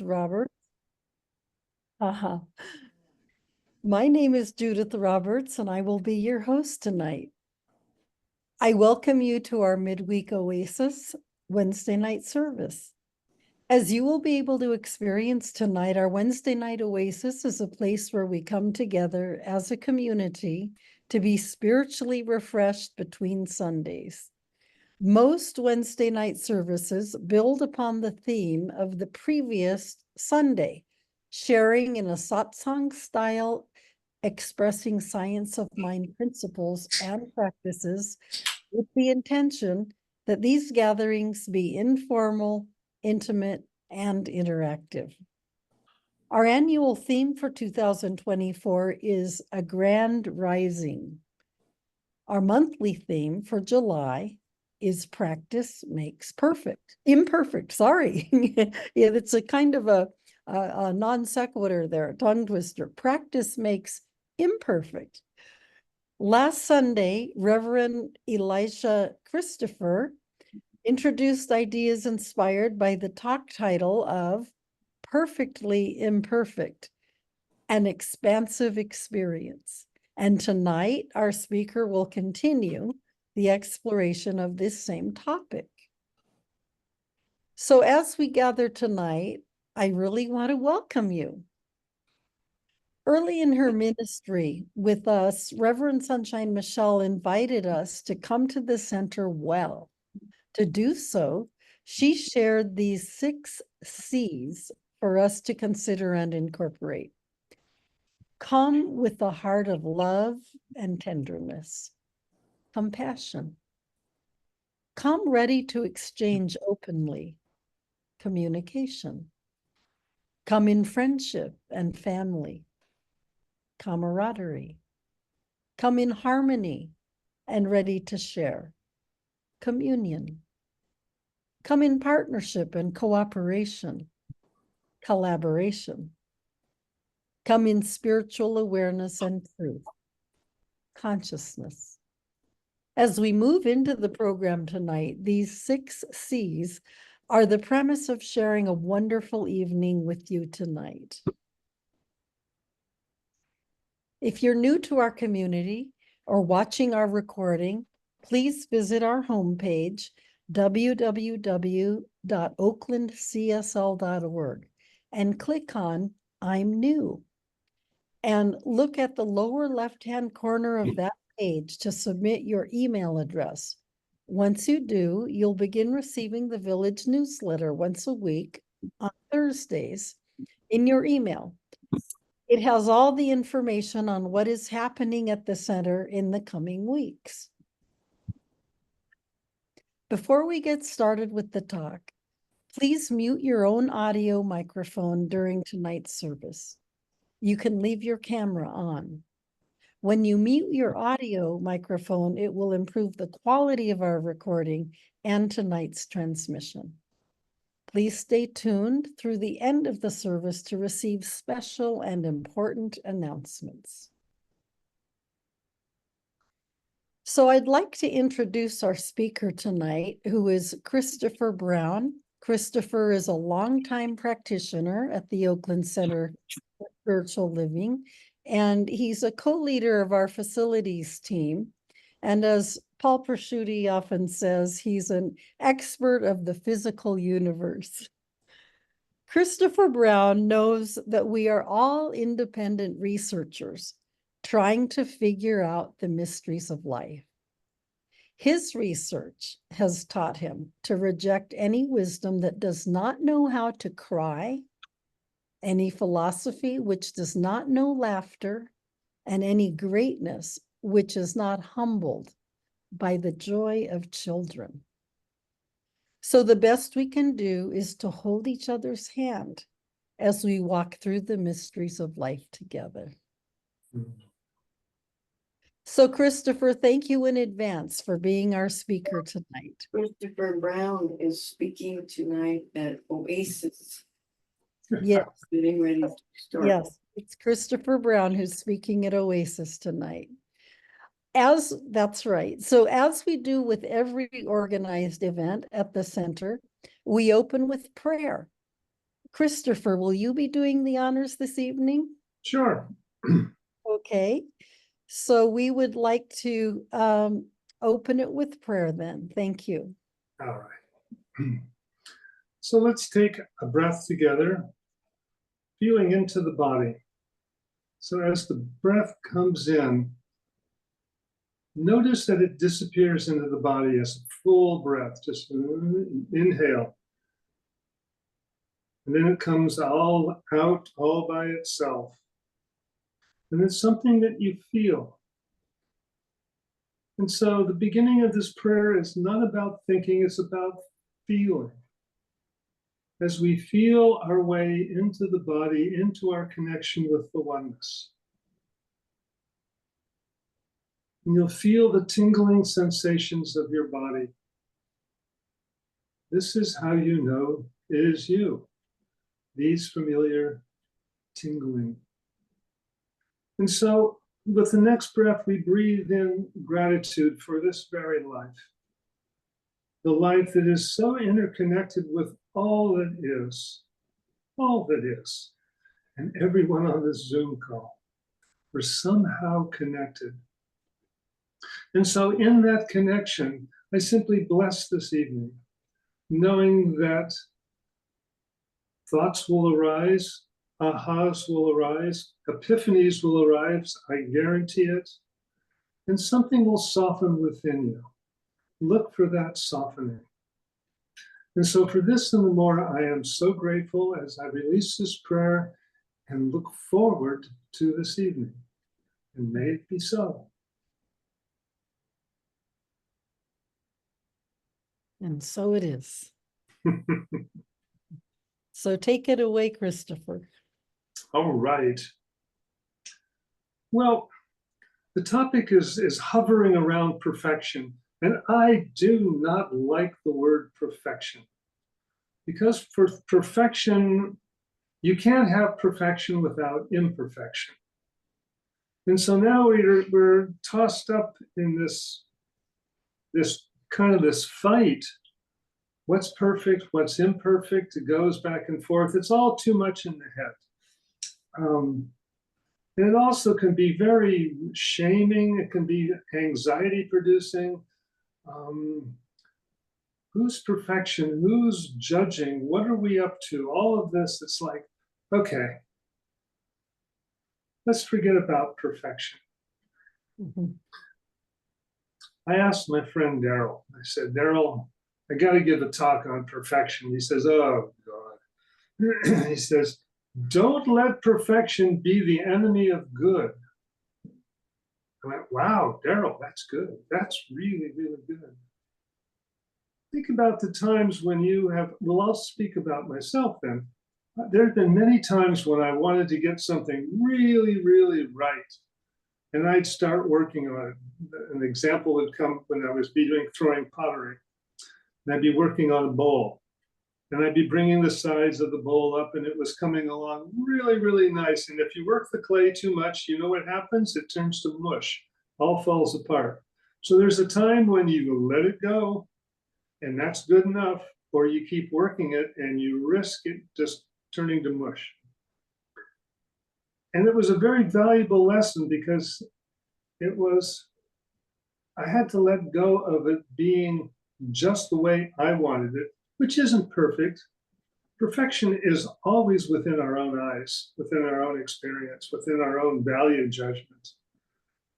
Roberts. Haha. My name is Judith Roberts, and I will be your host tonight. I welcome you to our midweek Oasis Wednesday night service. As you will be able to experience tonight, our Wednesday night Oasis is a place where we come together as a community to be spiritually refreshed between Sundays. Most Wednesday night services build upon the theme of the previous Sunday, sharing in a satsang style, expressing science of mind principles and practices with the intention that these gatherings be informal, intimate, and interactive. Our annual theme for 2024 is A Grand Rising. Our monthly theme for July is Practice Makes Perfect. Imperfect, sorry. Yeah, it's a kind of a non sequitur there, a tongue twister. Practice makes imperfect. Last Sunday, Reverend Elisha Christopher introduced ideas inspired by the talk title of Perfectly Imperfect, an Expansive Experience. And tonight, our speaker will continue the exploration of this same topic. So as we gather tonight, I really want to welcome you. Early in her ministry with us, Reverend Sunshine Michelle invited us to come to the center well. To do so, she shared these 6 C's for us to consider and incorporate. Come with a heart of love and tenderness, compassion. Come ready to exchange openly, communication. Come in friendship and family, camaraderie. Come in harmony and ready to share, communion. Come in partnership and cooperation, collaboration. Come in spiritual awareness and truth, consciousness. As we move into the program tonight, these 6 C's are the premise of sharing a wonderful evening with you tonight. If you're new to our community or watching our recording, please visit our homepage, www.oaklandcsl.org, and click on I'm New. And look at the lower left-hand corner of that page to submit your email address. Once you do, you'll begin receiving the village newsletter once a week on Thursdays in your email. It has all the information on what is happening at the center in the coming weeks. Before we get started with the talk, please mute your own audio microphone during tonight's service. You can leave your camera on. When you mute your audio microphone, it will improve the quality of our recording and tonight's transmission. Please stay tuned through the end of the service to receive special and important announcements. So I'd like to introduce our speaker tonight, who is Christopher Brown. Christopher is a longtime practitioner at the Oakland Center for Spiritual Living, and he's a co-leader of our facilities team. And as Paul Prosciutti often says, he's an expert of the physical universe. Christopher Brown knows that we are all independent researchers trying to figure out the mysteries of life. His research has taught him to reject any wisdom that does not know how to cry, any philosophy which does not know laughter, and any greatness which is not humbled by the joy of children. So the best we can do is to hold each other's hand as we walk through the mysteries of life together. So Christopher, thank you in advance for being our speaker tonight. Christopher Brown is speaking tonight at Oasis. Yes. Getting ready to start. Yes, it's Christopher Brown who's speaking at Oasis tonight. That's right. So as we do with every organized event at the center, we open with prayer. Christopher, will you be doing the honors this evening? Sure. Okay, so we would like to open it with prayer then. Thank you. All right. So let's take a breath together, feeling into the body. So as the breath comes in, notice that it disappears into the body as a full breath. Just inhale. And then it comes all out all by itself. And it's something that you feel. And so the beginning of this prayer is not about thinking, it's about feeling. As we feel our way into the body, into our connection with the oneness. And you'll feel the tingling sensations of your body. This is how you know it is you. These familiar tingling. And so with the next breath, we breathe in gratitude for this very life. The life that is so interconnected with all that is, and everyone on this Zoom call. We're somehow connected. And so in that connection, I simply bless this evening, knowing that thoughts will arise, ahas will arise, epiphanies will arise, I guarantee it, and something will soften within you. Look for that softening. And so for this and the more, I am so grateful as I release this prayer and look forward to this evening. And may it be so. And so it is. So take it away, Christopher. All right. Well, the topic is hovering around perfection. And I do not like the word perfection. Because for perfection, you can't have perfection without imperfection. And so now we're tossed up in this fight. What's perfect? What's imperfect? It goes back and forth. It's all too much in the head. And it also can be very shaming. It can be anxiety producing. Who's perfection? Who's judging? What are we up to? All of this, it's like, okay, let's forget about perfection. Mm-hmm. I asked my friend Daryl, I said, Daryl, I got to give a talk on perfection. He says, oh, God. He says, don't let perfection be the enemy of good. I went, wow, Daryl, that's good. That's really, really good. Think about the times when you have, well, I'll speak about myself then. There have been many times when I wanted to get something really, really right. And I'd start working on it. An example would come when I was throwing pottery. And I'd be working on a bowl. And I'd be bringing the sides of the bowl up and it was coming along really, really nice. And if you work the clay too much, you know what happens? It turns to mush, all falls apart. So there's a time when you let it go and that's good enough, or you keep working it and you risk it just turning to mush. And it was a very valuable lesson because I had to let go of it being just the way I wanted it, which isn't perfect. Perfection is always within our own eyes, within our own experience, within our own value judgment.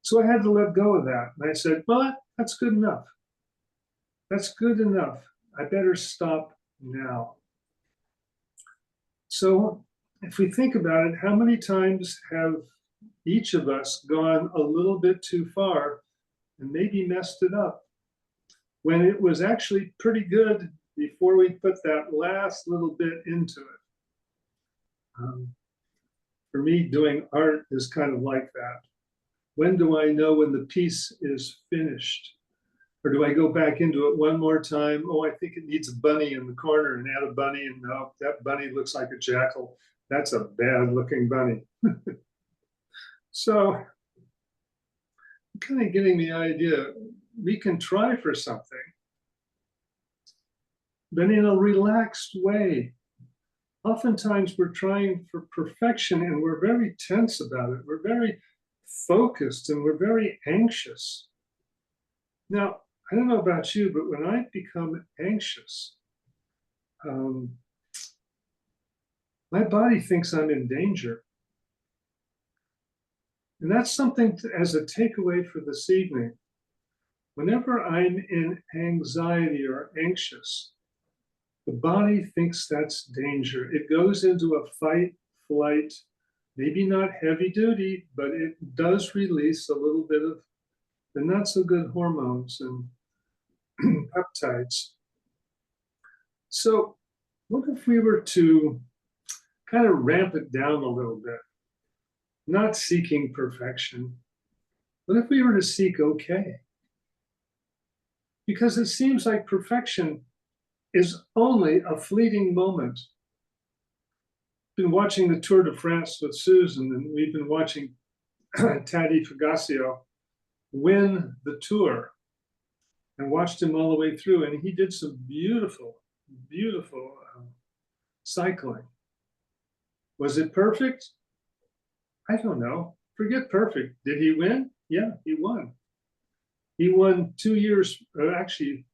So I had to let go of that. And I said, well, that's good enough. That's good enough. I better stop now. So if we think about it, how many times have each of us gone a little bit too far and maybe messed it up when it was actually pretty good before we put that last little bit into it? For me, doing art is kind of like that. When do I know when the piece is finished? Or do I go back into it one more time? Oh, I think it needs a bunny in the corner and add a bunny. And no, that bunny looks like a jackal. That's a bad looking bunny. So I'm kind of getting the idea. We can try for something, but in a relaxed way. oftentimes we're trying for perfection and we're very tense about it. We're very focused and we're very anxious. Now, I don't know about you, but when I become anxious, my body thinks I'm in danger. And that's something as a takeaway for this evening. Whenever I'm in anxiety or anxious, the body thinks that's danger. It goes into a fight, flight, maybe not heavy duty, but it does release a little bit of the not so good hormones and peptides. So, what if we were to kind of ramp it down a little bit? Not seeking perfection. What if we were to seek okay? Because it seems like perfection is only a fleeting moment. Been watching the Tour de France with Susan, and we've been watching Tadej Pogacar win the Tour and watched him all the way through. And he did some beautiful, beautiful cycling. Was it perfect? I don't know. Forget perfect. Did he win? Yeah, he won. He won 2 years, or actually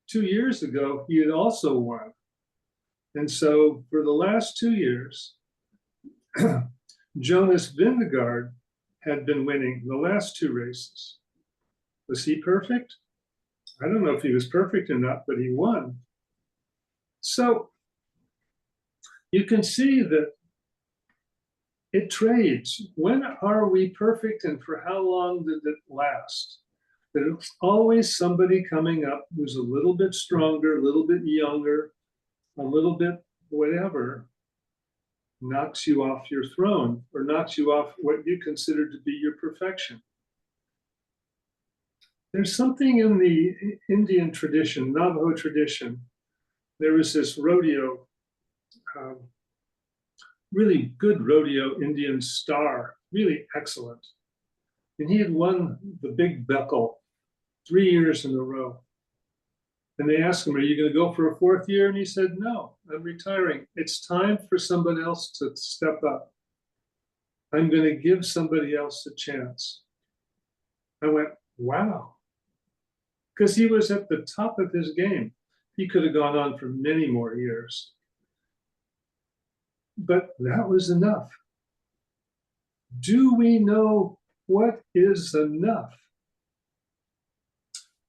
2 years ago, he had also won. And so for the last 2 years, Jonas Vingegaard had been winning the last 2 races. Was he perfect? I don't know if he was perfect or not, but he won. So you can see that it trades. When are we perfect and for how long did it last? There's always somebody coming up who's a little bit stronger, a little bit younger, a little bit whatever, knocks you off your throne or knocks you off what you consider to be your perfection. There's something in the Indian tradition, Navajo tradition. There was this rodeo, really good rodeo Indian star, really excellent. And he had won the big buckle 3 years in a row. And they asked him, are you going to go for a 4th year? And he said, no, I'm retiring. It's time for someone else to step up. I'm going to give somebody else a chance. I went, wow. Because he was at the top of his game. He could have gone on for many more years. But that was enough. Do we know what is enough?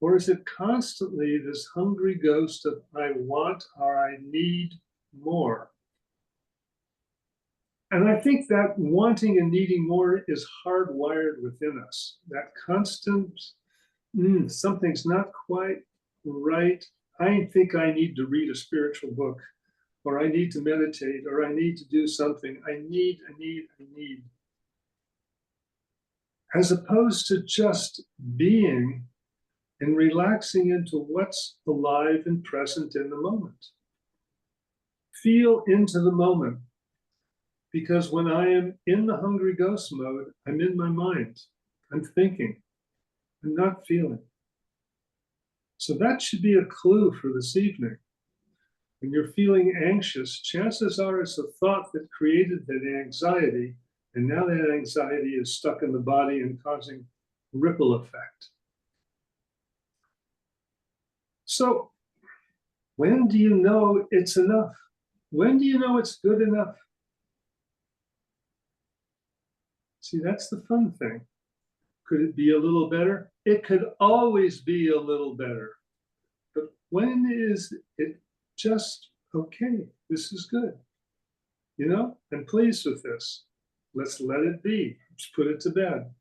Or is it constantly this hungry ghost of I want or I need more? And I think that wanting and needing more is hardwired within us. That constant, something's not quite right. I think I need to read a spiritual book, or I need to meditate, or I need to do something. I need. As opposed to just being and relaxing into what's alive and present in the moment. Feel into the moment. Because when I am in the hungry ghost mode, I'm in my mind. I'm thinking. I'm not feeling. So that should be a clue for this evening. When you're feeling anxious, chances are it's a thought that created that anxiety, and now that anxiety is stuck in the body and causing ripple effect. So, when do you know it's enough? When do you know it's good enough? See, that's the fun thing. Could it be a little better? It could always be a little better. But when is it just okay? This is good. You know, I'm pleased with this. Let's let it be. Let's put it to bed.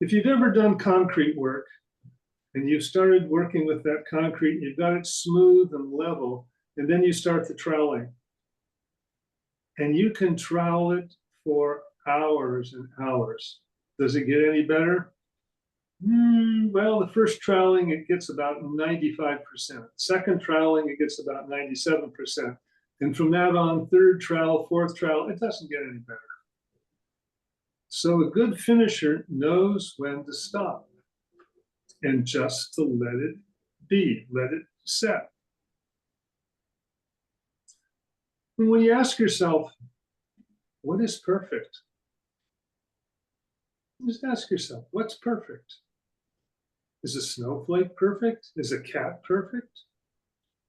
If you've ever done concrete work, and you've started working with that concrete, you've got it smooth and level, and then you start the troweling. And you can trowel it for hours and hours. Does it get any better? Well, the first troweling, it gets about 95%. Second troweling, it gets about 97%. And from that on, third trowel, fourth trowel, it doesn't get any better. So a good finisher knows when to stop. And just to let it be, let it set. And when you ask yourself, what is perfect? Just ask yourself, what's perfect? Is a snowflake perfect? Is a cat perfect?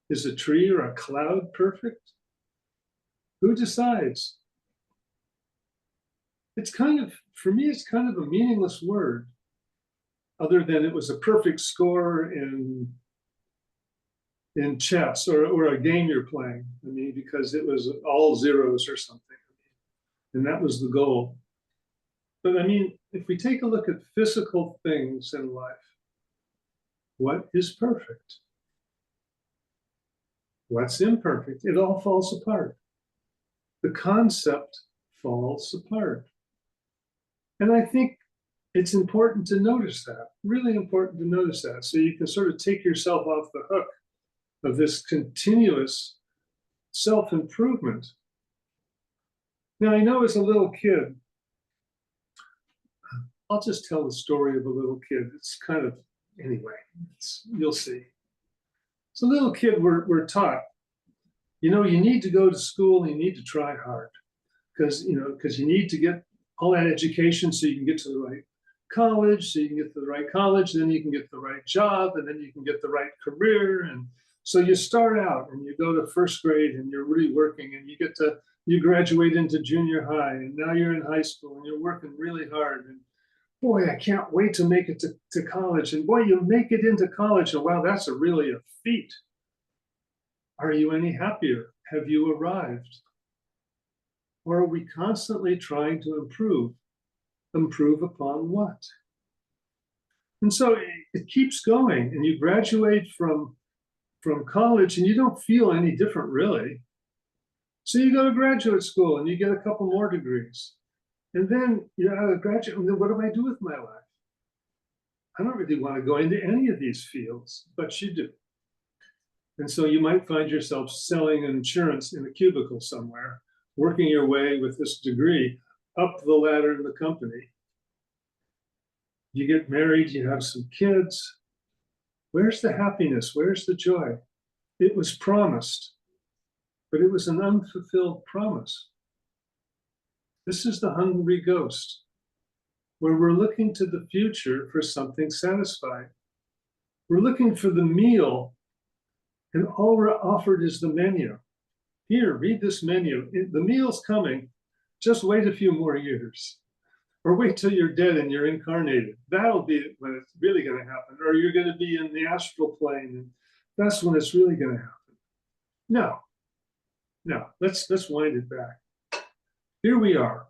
Is a tree or a cloud perfect? Who decides? It's kind of, for me, it's kind of a meaningless word, other than it was a perfect score in chess or a game you're playing. I mean, because it was all zeros or something. And that was the goal. But I mean, if we take a look at physical things in life, what is perfect? What's imperfect? It all falls apart. The concept falls apart. And I think it's important to notice that, really important to notice that, so you can sort of take yourself off the hook of this continuous self-improvement. Now, I know as a little kid, I'll just tell the story of a little kid. It's kind of, anyway, you'll see. As a little kid, we're taught, you know, you need to go to school and you need to try hard because you need to get all that education so you can get to the right college, so you can get to the right college, then you can get the right job, and then you can get the right career. And so you start out and you go to first grade and you're really working, and you graduate into junior high, and now you're in high school and you're working really hard. And boy, I can't wait to make it to college. And boy, you make it into college, and wow, that's really a feat. Are you any happier? Have you arrived? Or are we constantly trying to improve? Improve upon what? And so it keeps going, and you graduate from college and you don't feel any different really. So you go to graduate school and you get a couple more degrees. And then you're out of graduate, and then what do I do with my life? I don't really want to go into any of these fields, but you do. And so you might find yourself selling insurance in a cubicle somewhere, working your way with this degree up the ladder in the company. You get married, you have some kids. Where's the happiness? Where's the joy? It was promised, but it was an unfulfilled promise. This is the hungry ghost, where we're looking to the future for something satisfying. We're looking for the meal, and all we're offered is the menu. Here, read this menu. The meal's coming. Just wait a few more years. Or wait till you're dead and you're incarnated. That'll be when it's really going to happen. Or you're going to be in the astral plane, and that's when it's really going to happen. No, let's wind it back. Here we are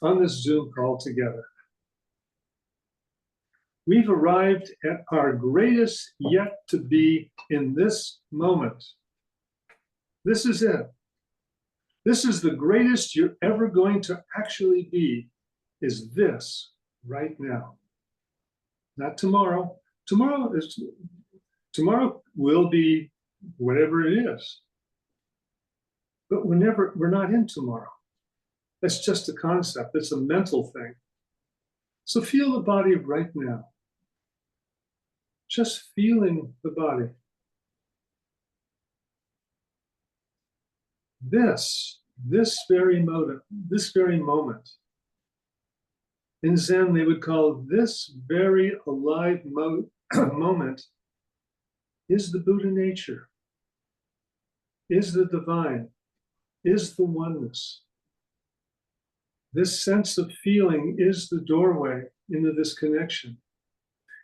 on this Zoom call together. We've arrived at our greatest yet to be in this moment. This is it. This is the greatest you're ever going to actually be, is this right now. Not tomorrow. Tomorrow will be whatever it is. But we're not in tomorrow. That's just a concept. It's a mental thing. So feel the body right now. Just feeling the body. This very moment. In Zen, they would call this very alive moment is the Buddha nature, is the divine, is the oneness. This sense of feeling is the doorway into this connection.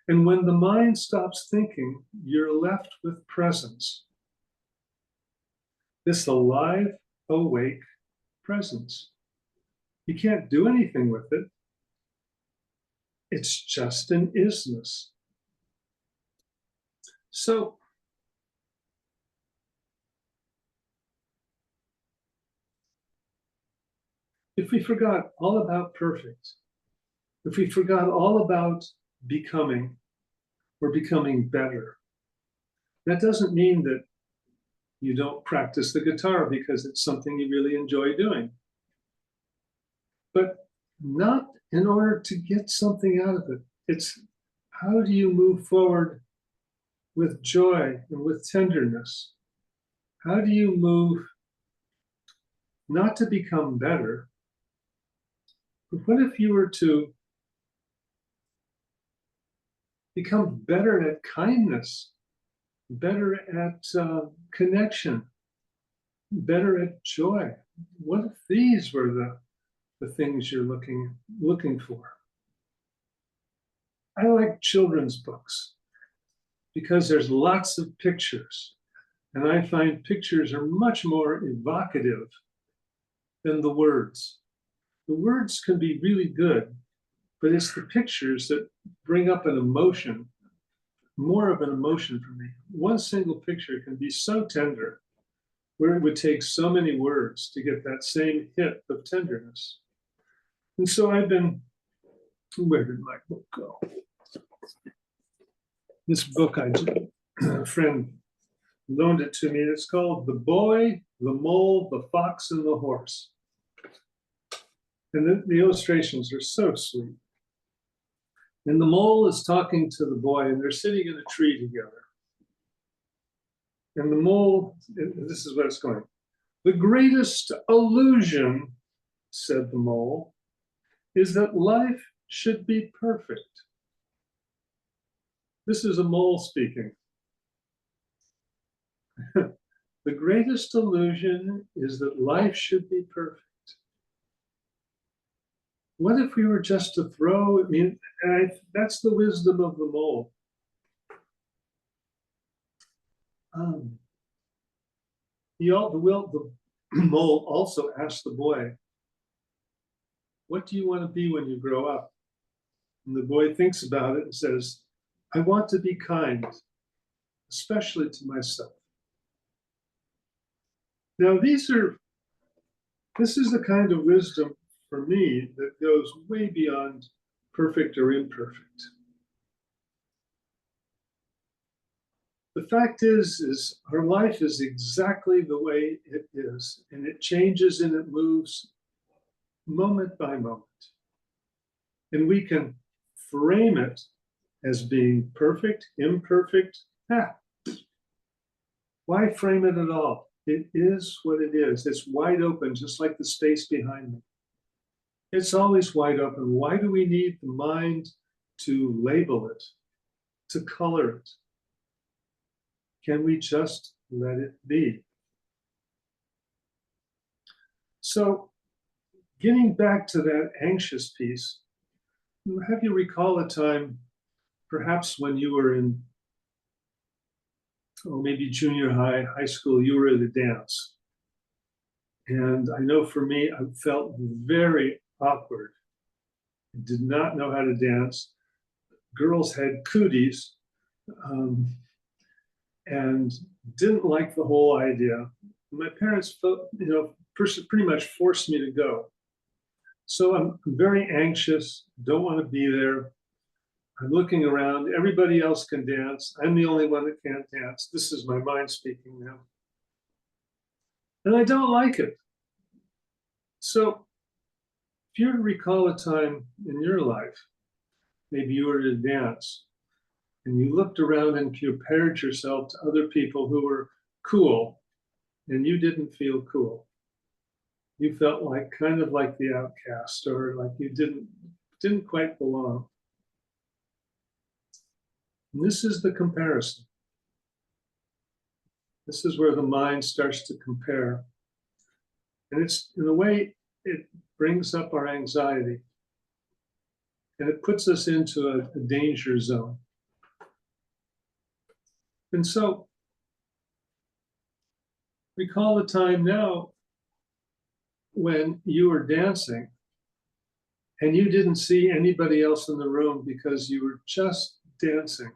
And when the mind stops thinking, you're left with presence. This alive, awake presence. You can't do anything with it. It's just an isness. So, if we forgot all about perfect, if we forgot all about becoming or becoming better, that doesn't mean that you don't practice the guitar because it's something you really enjoy doing. But not in order to get something out of it. It's how do you move forward with joy and with tenderness? How do you move not to become better, but what if you were to become better at kindness, better at connection, better at joy? What if these were the things you're looking for? I like children's books because there's lots of pictures, and I find pictures are much more evocative than the words. The words can be really good, but it's the pictures that bring up an emotion, more of an emotion for me. One single picture can be so tender, where it would take so many words to get that same hit of tenderness. And so I've been, where did my book go? This book, a friend loaned it to me. It's called The Boy, the Mole, the Fox, and the Horse. And the illustrations are so sweet. And the mole is talking to the boy, and they're sitting in a tree together. And the mole, this is what it's going. The greatest illusion, said the mole, is that life should be perfect. This is a mole speaking. The greatest illusion is that life should be perfect. What if we were just to throw, that's the wisdom of the mole. The mole also asked the boy, what do you want to be when you grow up? And the boy thinks about it and says, I want to be kind, especially to myself. Now, this is the kind of wisdom for me that goes way beyond perfect or imperfect. The fact is our life is exactly the way it is, and it changes and it moves moment by moment. And we can frame it as being perfect, imperfect. Why frame it at all? It is what it is. It's wide open, just like the space behind me. It's always wide open. Why do we need the mind to label it, to color it? Can we just let it be? So, getting back to that anxious piece, have you recall a time, perhaps when you were in, maybe junior high, high school, you were at a dance. And I know for me, I felt very awkward. I did not know how to dance. Girls had cooties and didn't like the whole idea. My parents felt, pretty much forced me to go. So I'm very anxious, don't want to be there. I'm looking around, everybody else can dance. I'm the only one that can't dance. This is my mind speaking now. And I don't like it. So if you were to recall a time in your life, maybe you were at a dance and you looked around and compared yourself to other people who were cool and you didn't feel cool. You felt like kind of like the outcast, or like you didn't quite belong. And this is the comparison. This is where the mind starts to compare. And it's, in a way, it brings up our anxiety. And it puts us into a danger zone. And so, recall the time now when you were dancing and you didn't see anybody else in the room because you were just dancing.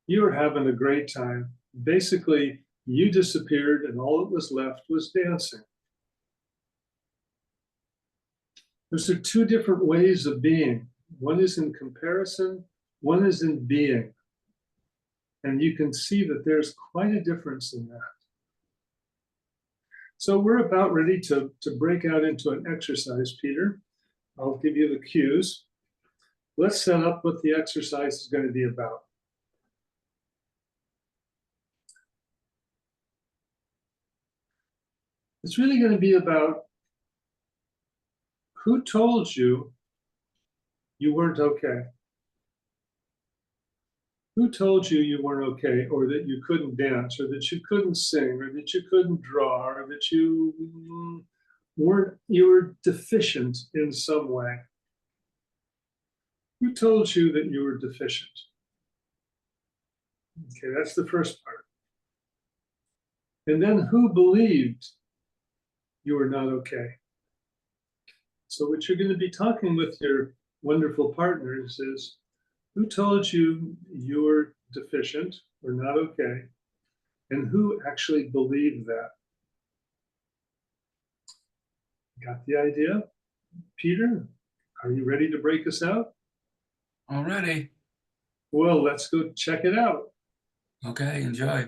You were having a great time. Basically, you disappeared and all that was left was dancing. Those are two different ways of being. One is in comparison, one is in being. And you can see that there's quite a difference in that. So we're about ready to break out into an exercise, Peter. I'll give you the cues. Let's set up what the exercise is going to be about. It's really going to be about who told you you weren't okay. Who told you you weren't okay, or that you couldn't dance, or that you couldn't sing, or that you couldn't draw, or that you were deficient in some way? Who told you that you were deficient? Okay, that's the first part. And then who believed you were not okay? So what you're going to be talking with your wonderful partners is, who told you you were deficient or not okay? And who actually believed that? Got the idea? Peter, are you ready to break us out? Already. Well, let's go check it out. Okay, enjoy.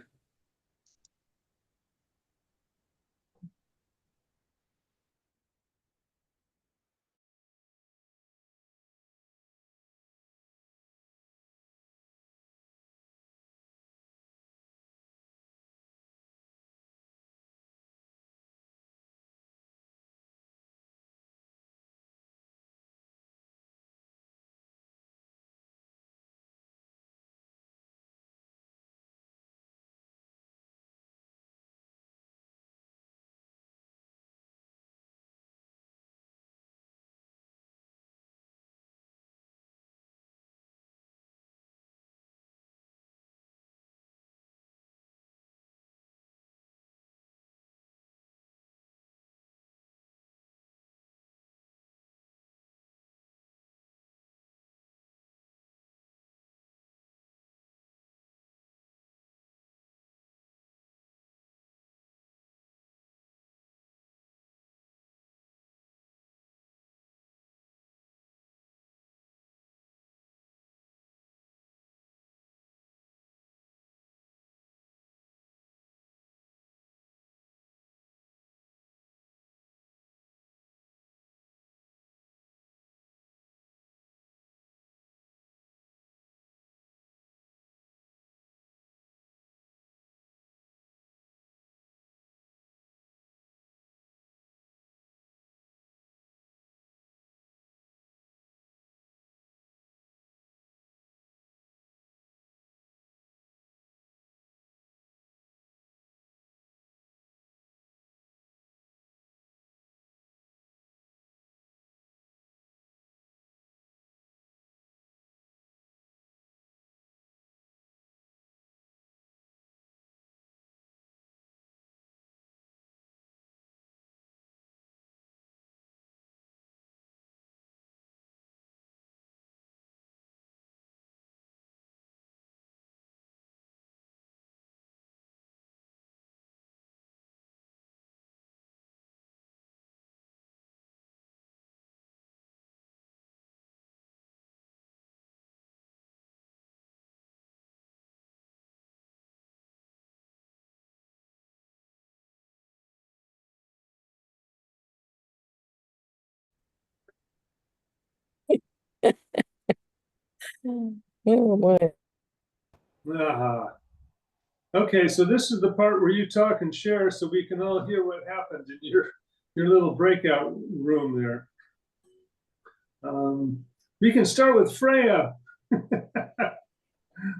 Oh boy. Aha. Okay, so this is the part where you talk and share so we can all hear what happened in your little breakout room there. We can start with Freya.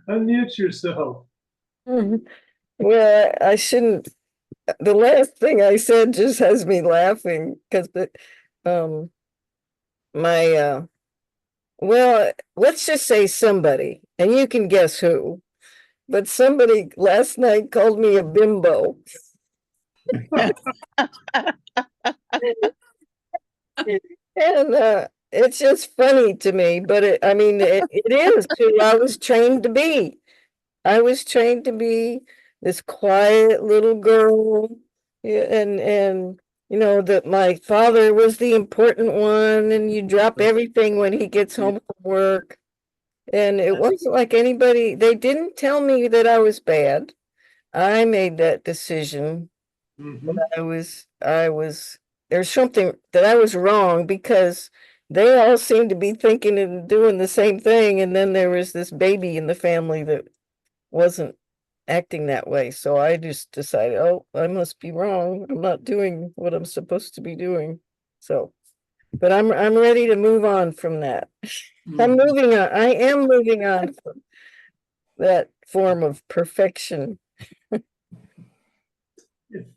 Unmute yourself. Well, I shouldn't. The last thing I said just has me laughing because my well, let's just say somebody, and you can guess who, but somebody last night called me a bimbo. And it's just funny to me, but I mean, it is who I was trained to be. I was trained to be this quiet little girl, yeah, and you know that my father was the important one, and you drop everything when he gets home from work. And it wasn't like anybody, they didn't tell me that I was bad. I made that decision. Mhm. There's something that I was wrong because they all seemed to be thinking and doing the same thing. And then there was this baby in the family that wasn't acting that way. So I just decided, oh, I must be wrong. I'm not doing what I'm supposed to be doing. So, but I'm ready to move on from that. I'm Mhm. moving on. I am moving on from that form of perfection.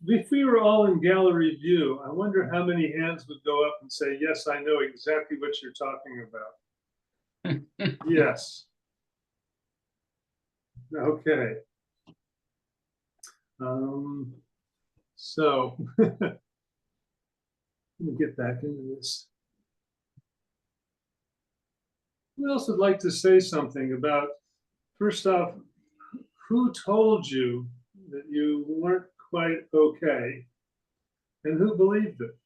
If we were all in gallery view, I wonder how many hands would go up and say, yes, I know exactly what you're talking about. Yes. Okay. So let me get back into this. Who else would like to say something about, first off, who told you that you weren't quite okay and who believed it?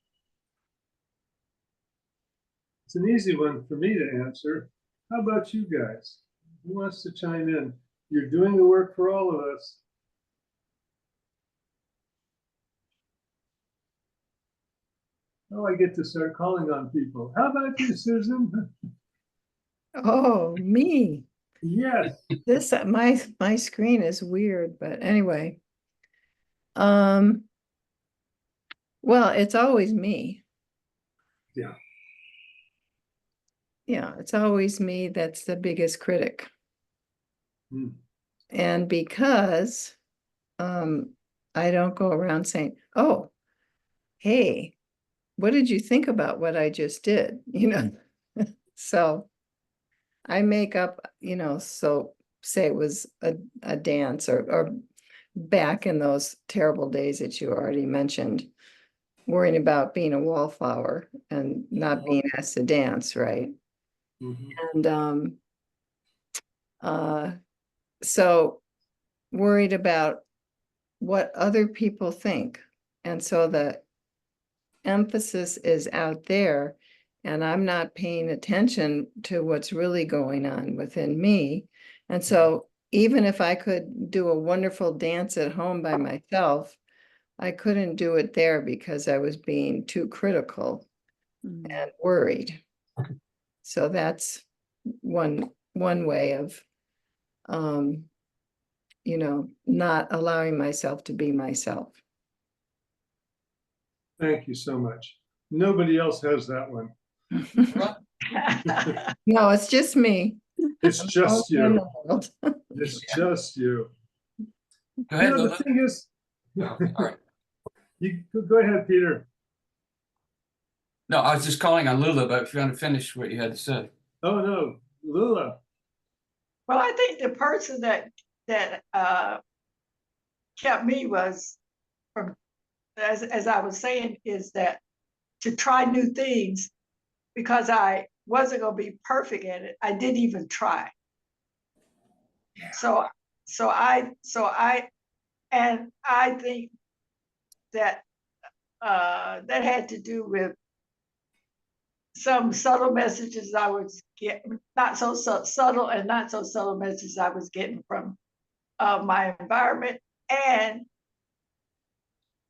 It's an easy one for me to answer. How about you guys? Who wants to chime in? You're doing the work for all of us. Oh, I get to start calling on people. How about you, Susan? Oh, me. Yes. This, my screen is weird, but anyway. Um, well, it's always me. Yeah. Yeah, it's always me that's the biggest critic. Hmm. And because I don't go around saying, oh, hey, what did you think about what I just did? You know, so I make up, you know, so say it was a dance or back in those terrible days that you already mentioned, worrying about being a wallflower and not being asked to dance, right? Mhm. And uh, so worried about what other people think. And so the emphasis is out there, and I'm not paying attention to what's really going on within me. And so even if I could do a wonderful dance at home by myself, I couldn't do it there because I was being too critical and worried. So that's one way of you know, not allowing myself to be myself. Thank you so much. Nobody else has that one. No, it's just me. It's just In you. the world. It's just you. Go You ahead, know, the Lula. thing is, Oh, sorry. you go ahead, Peter. No, I was just calling on Lula, but if you want to finish what you had to say. Oh, no, Lula. Well, I think the person that kept me was from, as I was saying, is that to try new things because I wasn't going to be perfect at it. I didn't even try. So and I think that that had to do with some subtle messages I was getting, not so subtle and not so subtle messages I was getting from my environment. And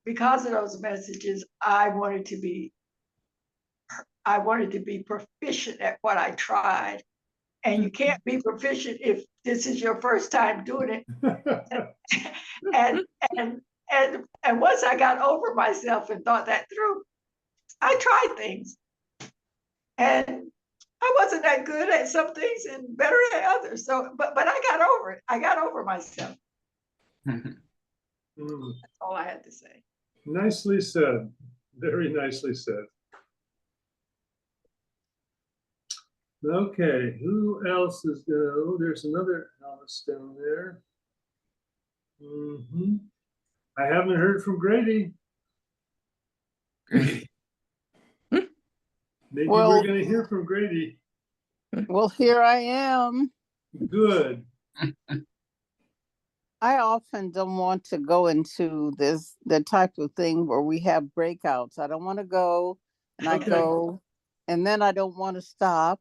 because of those messages, I wanted to be proficient at what I tried. And you can't be proficient if this is your first time doing it. and and and once I got over myself and thought that through, I tried things. And I wasn't that good at some things and better at others. So, but I got over it. I got over myself. That's all I had to say. Nicely said. Very nicely said. Okay, who else is there? Oh, there's another Alice down there. I haven't heard from Grady. Great. Maybe Well- we're going to hear from Grady. Well, here I am. Good. I often don't want to go into the type of thing where we have breakouts. I don't want to go and I Okay. go and then I don't want to stop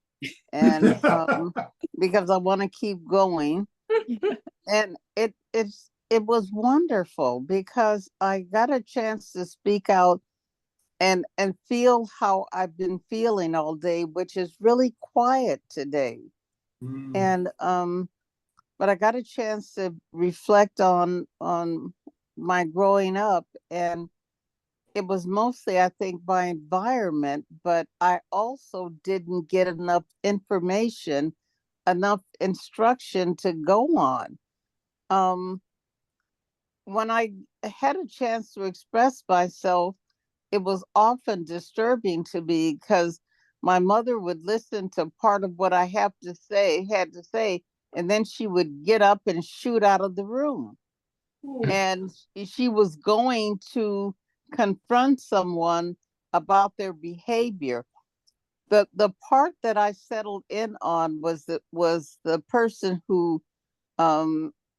and because I want to keep going. And it was wonderful because I got a chance to speak out and feel how I've been feeling all day, which is really quiet today. Mm. And but I got a chance to reflect on my growing up, and it was mostly, I think, my environment, but I also didn't get enough information, enough instruction to go on. When I had a chance to express myself, it was often disturbing to me because my mother would listen to part of what I had to say, and then she would get up and shoot out of the room. And she was going to confront someone about their behavior. The part that I settled in on was the person who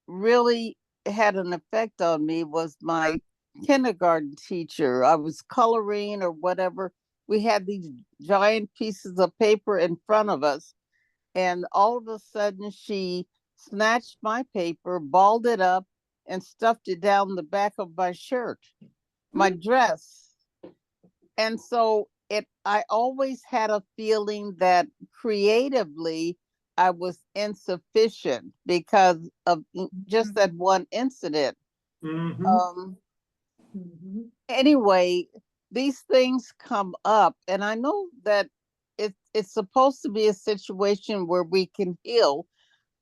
really had an effect on me was my kindergarten teacher. I was coloring or whatever. We had these giant pieces of paper in front of us, and all of a sudden she snatched my paper, balled it up, and stuffed it down the back of my shirt, my dress. And so I always had a feeling that creatively I was insufficient because of just that one incident. Mhm. Anyway, these things come up, and I know that it's supposed to be a situation where we can heal.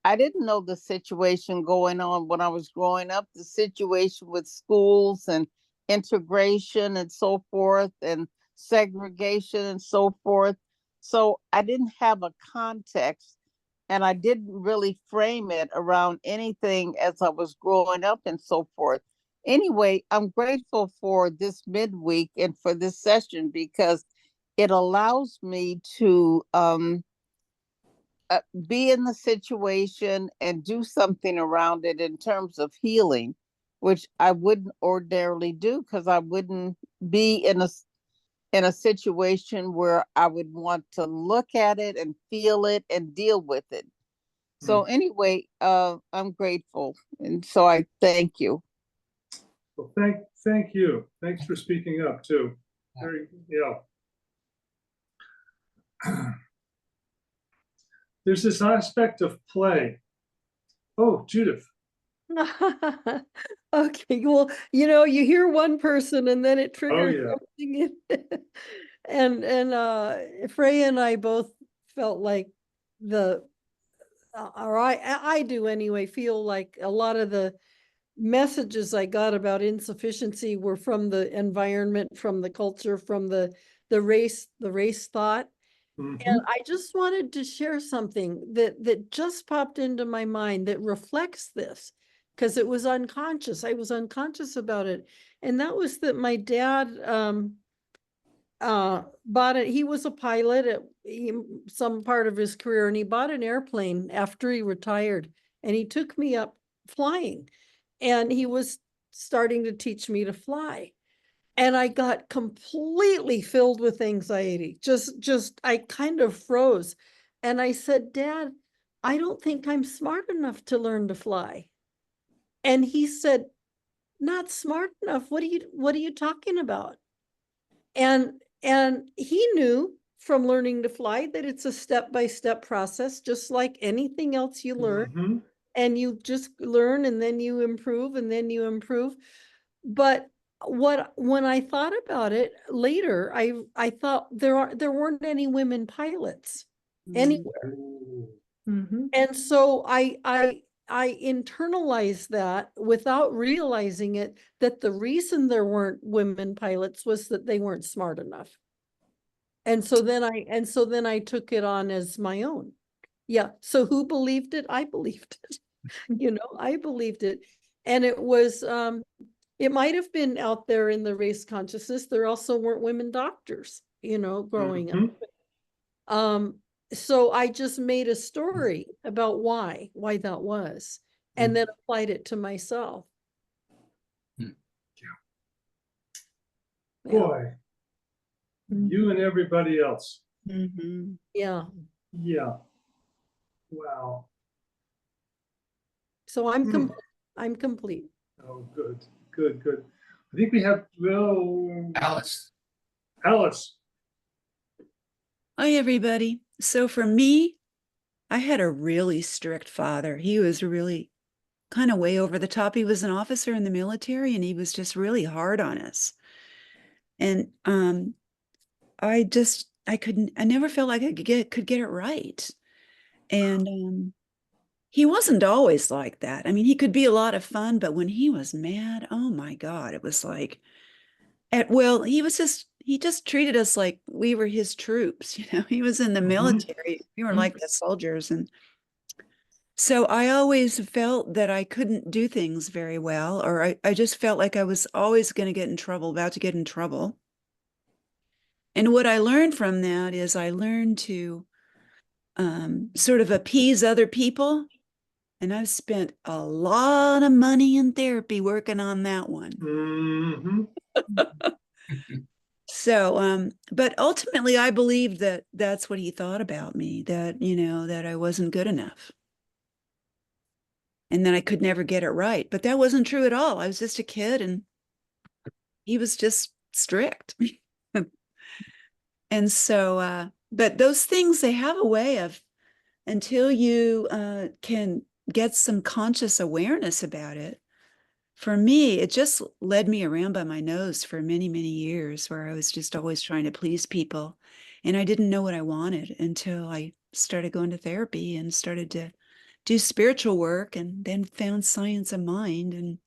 I didn't know the situation going on when I was growing up, the situation with schools and integration and so forth, and segregation and so forth. So I didn't have a context, and I didn't really frame it around anything as I was growing up and so forth. Anyway, I'm grateful for this midweek and for this session because it allows me to be in the situation and do something around it in terms of healing, which I wouldn't ordinarily do because I wouldn't be in a situation where I would want to look at it and feel it and deal with it. So anyway, I'm grateful, and so I thank you. Well, thank you. Thanks for speaking up too. Very, There's this aspect of play. Oh, Judith. Okay, well, you hear one person and then it triggers yeah. something and Freya and I both felt like or I do anyway, feel like a lot of the messages I got about insufficiency were from the environment, from the culture, from the race thought. And I just wanted to share something that just popped into my mind that reflects this, because it was unconscious. I was unconscious about it. And that was that my dad bought it. He was a pilot at some part of his career, and he bought an airplane after he retired, and he took me up flying, and he was starting to teach me to fly. And I got completely filled with anxiety. I kind of froze. And I said, Dad, I don't think I'm smart enough to learn to fly. And he said, not smart enough. What are you talking about? And he knew from learning to fly that it's a step-by-step process, just like anything else you learn. And you just learn, and then you improve, and then you improve. But when I thought about it later, I thought there weren't any women pilots anywhere. And so I internalized that without realizing it, that the reason there weren't women pilots was that they weren't smart enough. And so then I took it on as my own. Yeah. So who believed it? I believed it. I believed it. And it was it might have been out there in the race consciousness. There also weren't women doctors, growing up. So I just made a story about why that was, and then applied it to myself. Boy, you and everybody else. Yeah. Yeah. Wow. So I'm complete. I'm complete. Oh, good. I think we have Alice. Alice. Hi, everybody. So for me, I had a really strict father. He was really kind of way over the top. He was an officer in the military and he was just really hard on us. And I never felt like I could get it right. And he wasn't always like that. I mean, he could be a lot of fun, but when he was mad, oh my God, it was like well, he just treated us like we were his troops, you know. He was in the military. We were like the soldiers. And so I always felt that I couldn't do things very well, or I just felt like I was always going to get in trouble, about to get in trouble. And what I learned from that is I learned to sort of appease other people. And I've spent a lot of money in therapy working on that one. Mm-hmm. So, but ultimately I believed that that's what he thought about me, that, you know, that I wasn't good enough and that I could never get it right. But that wasn't true at all. I was just a kid and he was just strict. And so, but those things, they have a way of, until you can get some conscious awareness about it. For me, it just led me around by my nose for many, many years, where I was just always trying to please people. And I didn't know what I wanted until I started going to therapy and started to do spiritual work, and then found science of mind. And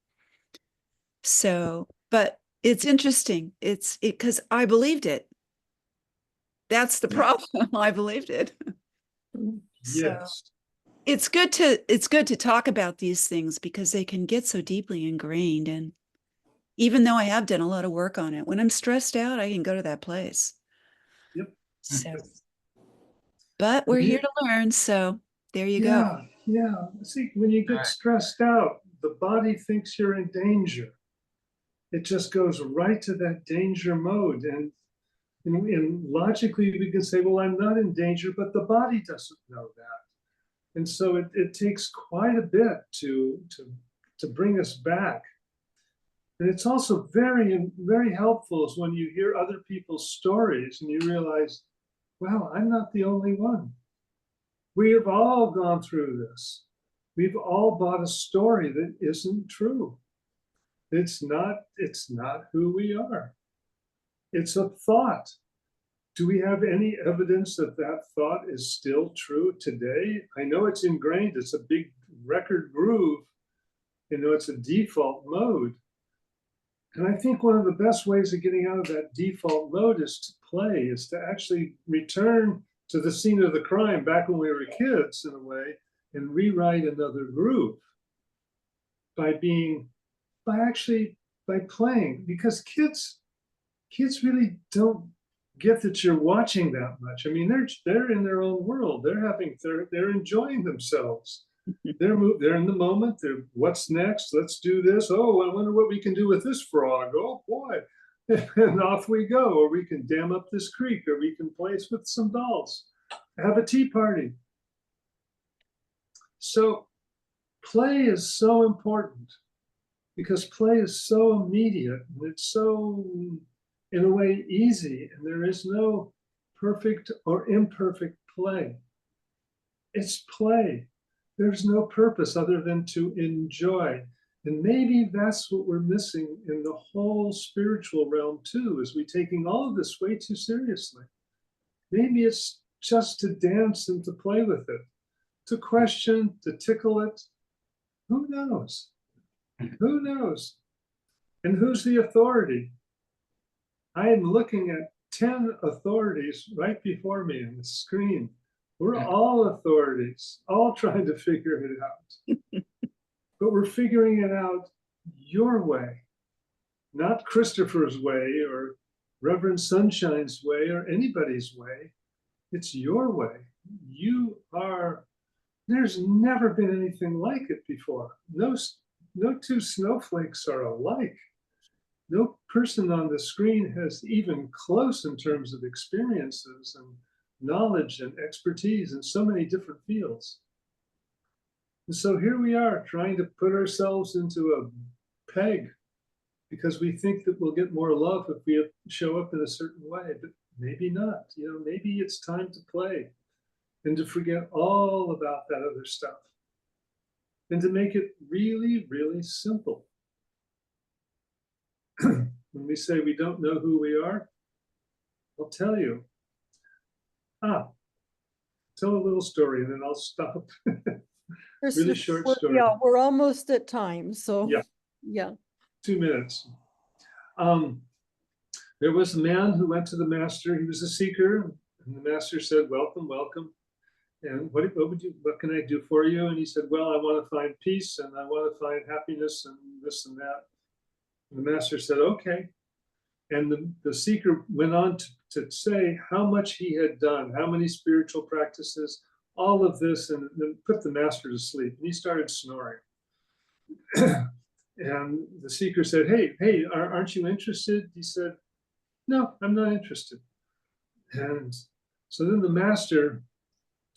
so, but it's interesting. It's because I believed it. That's the problem. I believed it. So Yes. it's good to talk about these things because they can get so deeply ingrained. And even though I have done a lot of work on it, when I'm stressed out, I can go to that place. Yep. So, but we're here to learn. So there you go. Yeah. See, when you get stressed out, the body thinks you're in danger. It just goes right to that danger mode. And logically, we can say, well, I'm not in danger, but the body doesn't know that. And so it takes quite a bit to bring us back. And it's also very, very helpful is when you hear other people's stories and you realize, wow, I'm not the only one. We have all gone through this. We've all bought a story that isn't true. It's not who we are. It's a thought. Do we have any evidence that that thought is still true today? I know it's ingrained. It's a big record groove. You know, it's a default mode. And I think one of the best ways of getting out of that default mode is to play, is to actually return to the scene of the crime back when we were kids, in a way, and rewrite another groove by playing, because kids really don't get that you're watching that much. I mean, they're in their own world. They're enjoying themselves. They're in the moment. They're, what's next? Let's do this. Oh, I wonder what we can do with this frog. Oh boy. And off we go. Or we can dam up this creek, or we can play with some dolls, have a tea party. So play is so important, because play is so immediate and it's so, in a way, easy, and there is no perfect or imperfect play. It's play. There's no purpose other than to enjoy. And maybe that's what we're missing in the whole spiritual realm too, is we taking all of this way too seriously. Maybe it's just to dance and to play with it, to question, to tickle it. Who knows? Who knows? And who's the authority? I am looking at 10 authorities right before me on the screen. We're all authorities, all trying to figure it out. But we're figuring it out your way, not Christopher's way or Reverend Sunshine's way or anybody's way. It's your way. There's never been anything like it before. No two snowflakes are alike. No person on the screen has even close in terms of experiences and knowledge and expertise in so many different fields. And so here we are trying to put ourselves into a peg because we think that we'll get more love if we show up in a certain way, but maybe not. You know, maybe it's time to play. and to forget all about that other stuff, and to make it really, really simple. When we say we don't know who we are, I'll tell you. Tell a little story and then I'll stop. Really short story. Yeah, we're almost at time, so. Yeah. Yeah. 2 minutes. There was a man who went to the master. He was a seeker, and the master said, "Welcome, welcome. And what can I do for you?" And he said, "Well, I want to find peace and I want to find happiness and this and that." And the master said, "Okay." And the seeker went on to say how much he had done, how many spiritual practices, all of this, and then put the master to sleep. And he started snoring. And the seeker said, hey, aren't you interested? He said, "No, I'm not interested." And so then the master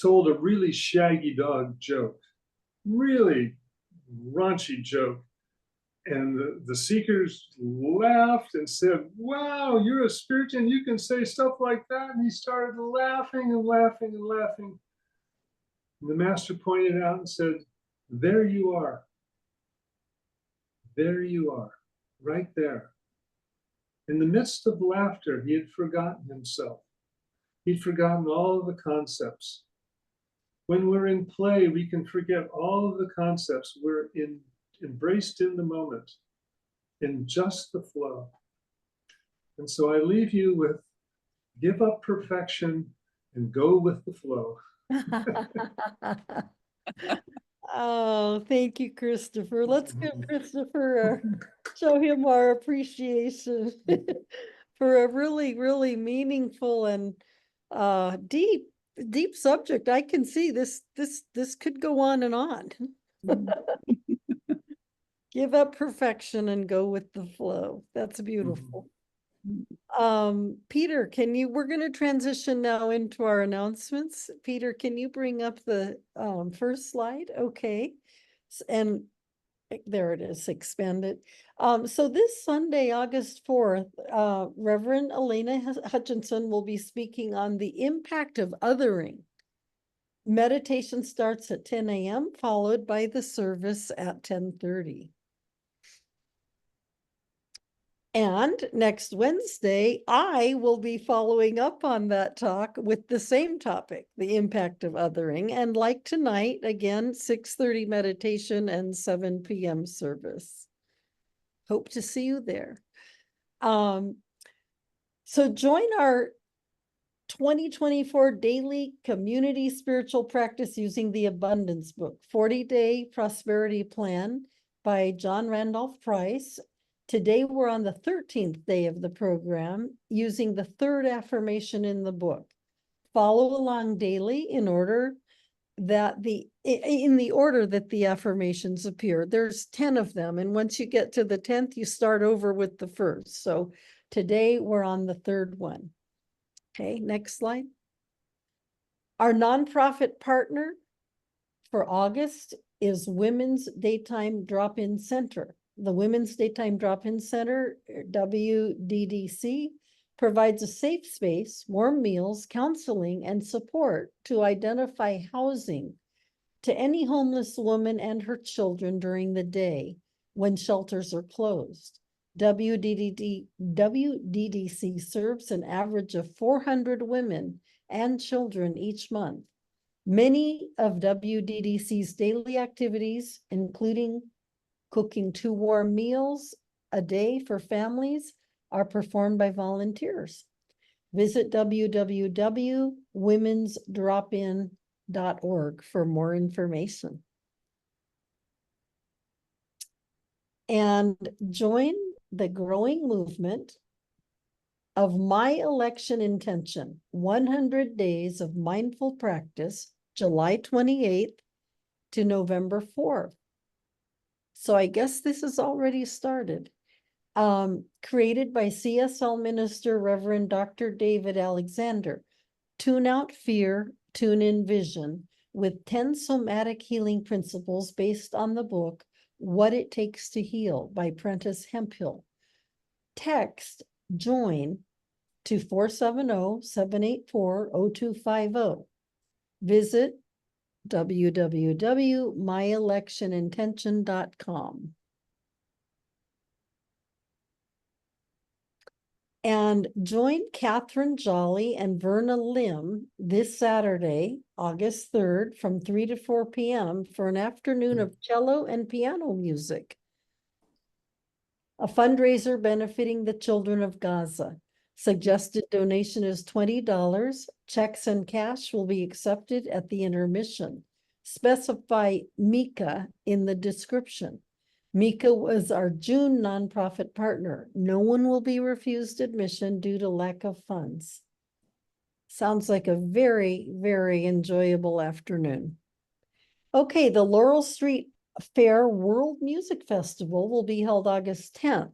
told a really shaggy dog joke, really raunchy joke. And the seekers laughed and said, "Wow, you're a spiritan, you can say stuff like that." And he started laughing and laughing and laughing. And the master pointed out and said, "There you are. There you are, right there." In the midst of laughter, he had forgotten himself. He'd forgotten all of the concepts. When we're in play, we can forget all of the concepts. We're embraced in the moment, in just the flow. And so I leave you with, give up perfection and go with the flow. Oh, thank you, Christopher. Let's give Christopher, show him our appreciation for a really, really meaningful and deep subject. I can see this could go on and on. Give up perfection and go with the flow. That's beautiful. Peter, we're going to transition now into our announcements. Peter, can you bring up the first slide? Okay. And there it is, expand it. So this Sunday, August 4th, Reverend Elena Hutchinson will be speaking on the impact of othering. Meditation starts at 10 a.m., followed by the service at 10:30. And next Wednesday, I will be following up on that talk with the same topic, the impact of othering. And like tonight, again, 6:30 meditation and 7 p.m. service. Hope to see you there. So join our 2024 daily community spiritual practice using the Abundance Book, 40-Day Prosperity Plan by John Randolph Price. Today, we're on the 13th day of the program using the third affirmation in the book. Follow along daily in the order that the affirmations appear. There's 10 of them. And once you get to the 10th, you start over with the first. So today we're on the third one. Okay, next slide. Our nonprofit partner for August is Women's Daytime Drop-In Center. The Women's Daytime Drop-In Center, WDDC, provides a safe space, warm meals, counseling, and support to identify housing to any homeless woman and her children during the day when shelters are closed. WDDC serves an average of 400 women and children each month. Many of WDDC's daily activities, including cooking 2 warm meals a day for families, are performed by volunteers. Visit www.womensdropin.org for more information. And join the growing movement of My Election Intention, 100 Days of Mindful Practice, July 28th to November 4th. So I guess this has already started. Created by CSL Minister Reverend Dr. David Alexander. Tune out fear, tune in vision, with 10 somatic healing principles based on the book, What It Takes to Heal by Prentice Hemphill. Text JOIN to 470-784-0250. Visit www.myelectionintention.com. And join Catherine Jolly and Verna Lim this Saturday, August 3rd, from 3 to 4 p.m. for an afternoon of cello and piano music. A fundraiser benefiting the children of Gaza. Suggested donation is $20. Checks and cash will be accepted at the intermission. Specify Mika in the description. Mika was our June nonprofit partner. No one will be refused admission due to lack of funds. Sounds like a very, very enjoyable afternoon. Okay, the Laurel Street Fair World Music Festival will be held August 10th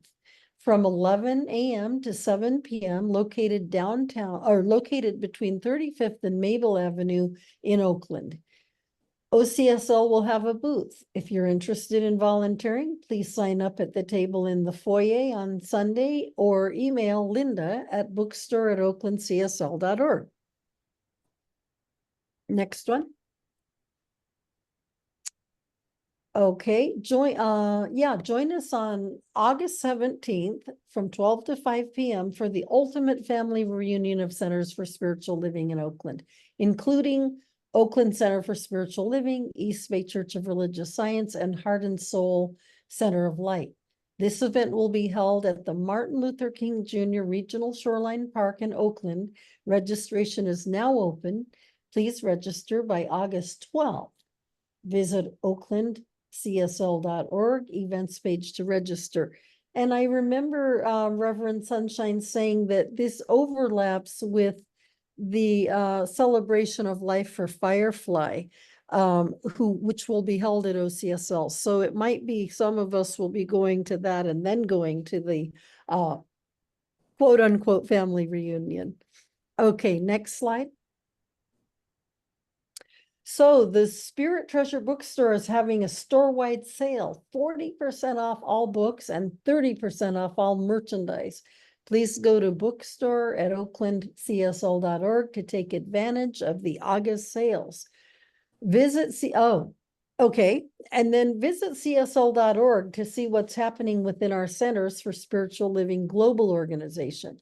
from 11 a.m. to 7 p.m. located downtown or located between 35th and Mabel Avenue in Oakland. OCSL will have a booth. If you're interested in volunteering, please sign up at the table in the foyer on Sunday or email Linda at bookstore@oaklandcsl.org. Next one. Okay, join us on August 17th from 12 to 5 p.m. for the ultimate family reunion of Centers for Spiritual Living in Oakland, including Oakland Center for Spiritual Living, East Bay Church of Religious Science, and Heart and Soul Center of Light. This event will be held at the Martin Luther King Jr. Regional Shoreline Park in Oakland. Registration is now open. Please register by August 12th. Visit oaklandcsl.org events page to register. And I remember Reverend Sunshine saying that this overlaps with the celebration of life for Firefly, which will be held at OCSL. So it might be some of us will be going to that and then going to the quote unquote family reunion. Okay, next slide. So the Spirit Treasure Bookstore is having a store-wide sale, 40% off all books and 30% off all merchandise. Please go to bookstore@oaklandcsl.org to take advantage of the August sales. And then visit csl.org to see what's happening within our Centers for Spiritual Living Global Organization.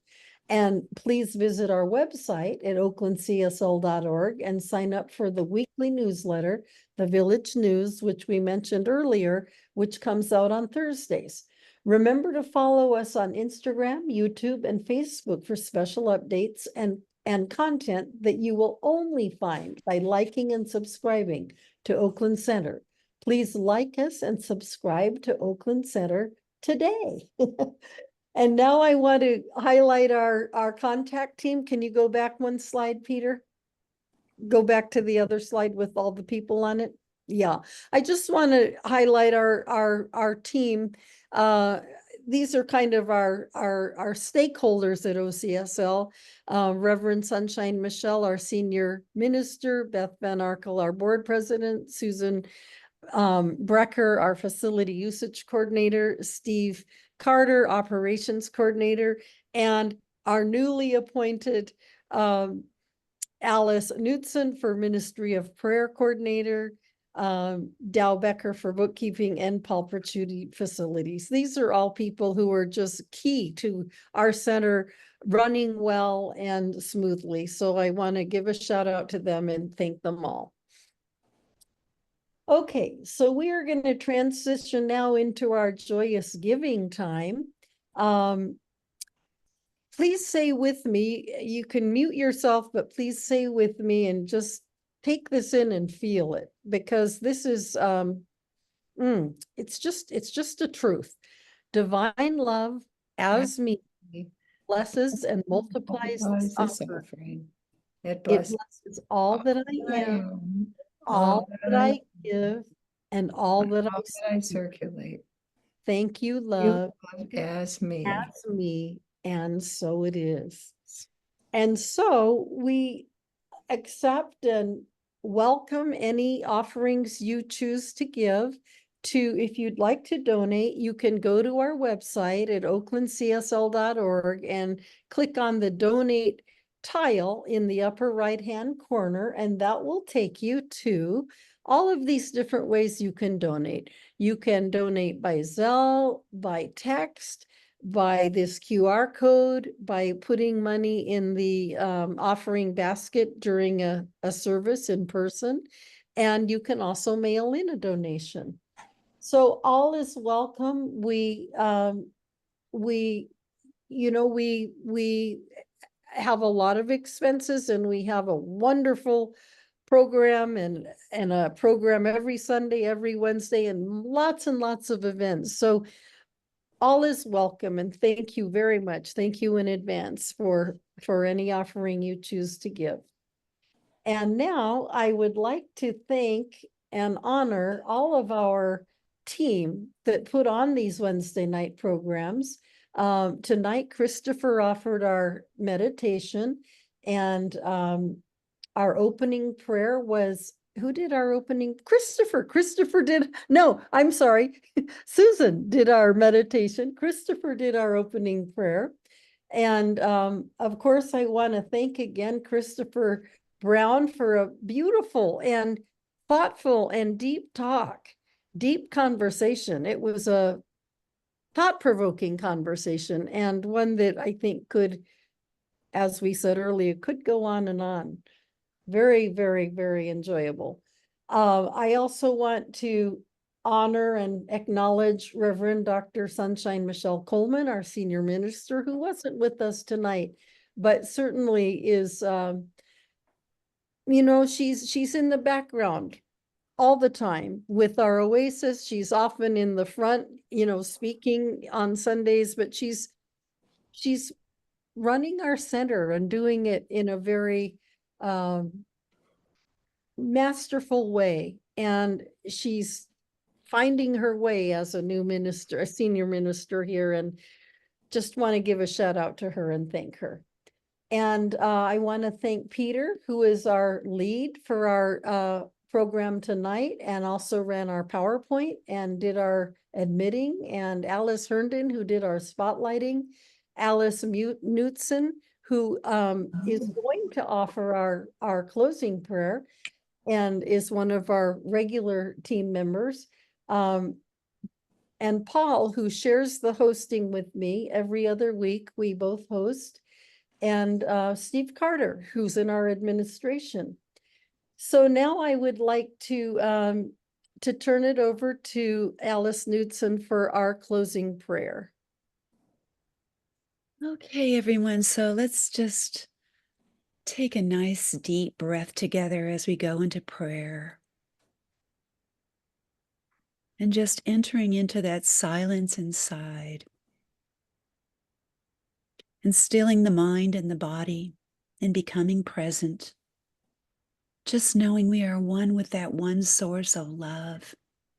And please visit our website at oaklandcsl.org and sign up for the weekly newsletter, the Village News, which we mentioned earlier, which comes out on Thursdays. Remember to follow us on Instagram, YouTube, and Facebook for special updates and content that you will only find by liking and subscribing to Oakland Center. Please like us and subscribe to Oakland Center today. And now I want to highlight our contact team. Can you go back one slide, Peter? Go back to the other slide with all the people on it. Yeah, I just want to highlight our team. These are kind of our stakeholders at OCSL. Reverend Sunshine Michelle, our senior minister, Beth Van Arkel, our board president, Susan Brecker, our facility usage coordinator, Steve Carter, operations coordinator, and our newly appointed Alice Knudsen for Ministry of Prayer coordinator, Dow Becker for bookkeeping, and Paul Perchuti facilities. These are all people who are just key to our center running well and smoothly. So I want to give a shout out to them and thank them all. Okay, so we are going to transition now into our joyous giving time. Please say with me, you can mute yourself, but please say with me and just take this in and feel it, because this is, it's just a truth. Divine love as me blesses and multiplies this offering. It blesses all that I am, all that I give, and all that I circulate. Thank you, love, as me, and so it is. And so we accept and welcome any offerings you choose to give. If you'd like to donate, you can go to our website at oaklandcsl.org and click on the donate tile in the upper right-hand corner, and that will take you to all of these different ways you can donate. You can donate by Zelle, by text, by this QR code, by putting money in the offering basket during a service in person, and you can also mail in a donation. So all is welcome. We have a lot of expenses, and we have a wonderful program and a program every Sunday, every Wednesday, and lots of events. So all is welcome, and thank you very much. Thank you in advance for any offering you choose to give. And now I would like to thank and honor all of our team that put on these Wednesday night programs. Tonight, Christopher offered our meditation, and our opening prayer was, who did our opening? Christopher did, no, I'm sorry. Susan did our meditation. Christopher did our opening prayer. And of course, I want to thank again Christopher Brown for a beautiful and thoughtful and deep conversation. It was a thought-provoking conversation, and one that I think could, as we said earlier, could go on and on. Very, very, very enjoyable. I also want to honor and acknowledge Reverend Dr. Sunshine Michelle Coleman, our senior minister, who wasn't with us tonight, but certainly is, she's in the background all the time with our Oasis. She's often in the front, speaking on Sundays, but she's running our center and doing it in a very masterful way. And she's finding her way as a new minister, a senior minister here, and just want to give a shout out to her and thank her. And I want to thank Peter, who is our lead for our program tonight, and also ran our PowerPoint and did our admitting, and Alice Herndon, who did our spotlighting, Alice Knutson, who is going to offer our closing prayer and is one of our regular team members. And Paul, who shares the hosting with me every other week, we both host, and Steve Carter, who's in our administration. So now I would like to turn it over to Alice Knudsen for our closing prayer. Okay, everyone. So let's just take a nice deep breath together as we go into prayer. And just entering into that silence inside. And stilling the mind and the body and becoming present. Just knowing we are one with that one source of love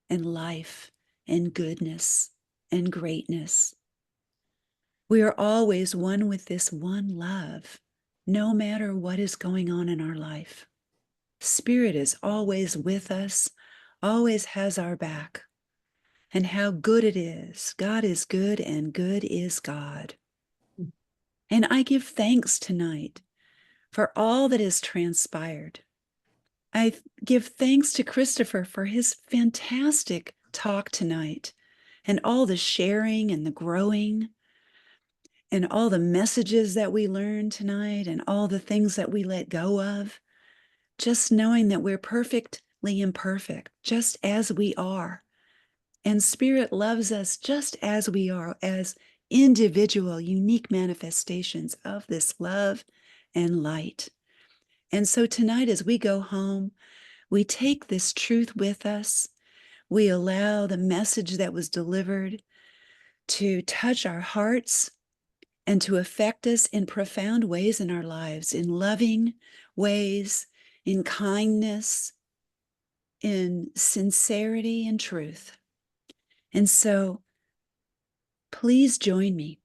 and life and goodness and greatness. We are always one with this one love, no matter what is going on in our life. Spirit is always with us, always has our back. And how good it is. God is good and good is God. And I give thanks tonight for all that has transpired. I give thanks to Christopher for his fantastic talk tonight, and all the sharing and the growing, and all the messages that we learned tonight, and all the things that we let go of. Just knowing that we're perfectly imperfect, just as we are. And Spirit loves us just as we are, as individual, unique manifestations of this love and light. And so tonight, as we go home, we take this truth with us. We allow the message that was delivered to touch our hearts and to affect us in profound ways in our lives, in loving ways, in kindness, in sincerity and truth. And so please join me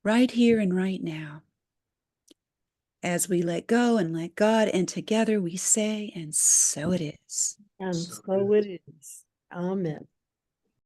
right here and right now as we let go and let God, and together we say, and so it is. And so it is. Amen.